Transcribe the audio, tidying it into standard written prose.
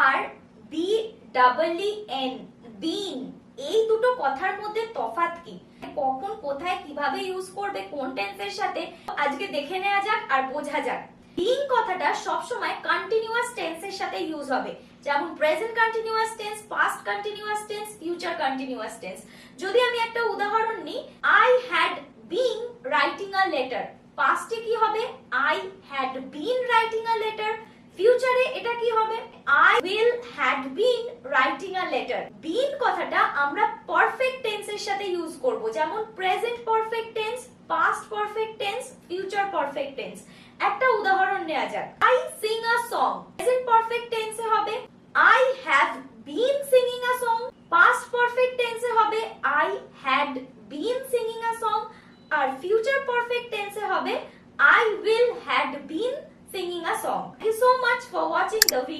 আর B double E N, বিন, এই দুটো কথার মধ্যে তফাৎ কি, কখন কোথায় কিভাবে ইউজ করবে কোন টেন্সের সাথে আজকে দেখে নেওয়া যাক আর বোঝা যাক। বিং কথাটা সবসময় কন্টিনিউয়াস টেন্সের সাথে ইউজ হবে, যেমন present continuous tense, past continuous tense, future continuous tense. যদি আমি একটা উদাহরণ নিই, I had been writing a letter, পাস্টে কি হবে I had been writing a letter, ফিউচারে এটা কি হবে I will had been writing a letter. Been কথাটা আমরা পারফেক্ট টেন্সের সাথে ইউজ করব, যেমন present perfect tense, past perfect tense, future perfect tense. একটা উদাহরণ নেওয়া যাক, I sing a song, present perfect টেন্সে হবে I have been singing a song, past perfect টেন্সে হবে I had been singing a song, আর ফিউচার পারফেক্ট টেন্সে হবে I will had been singing a song. Thank you so much for watching the video.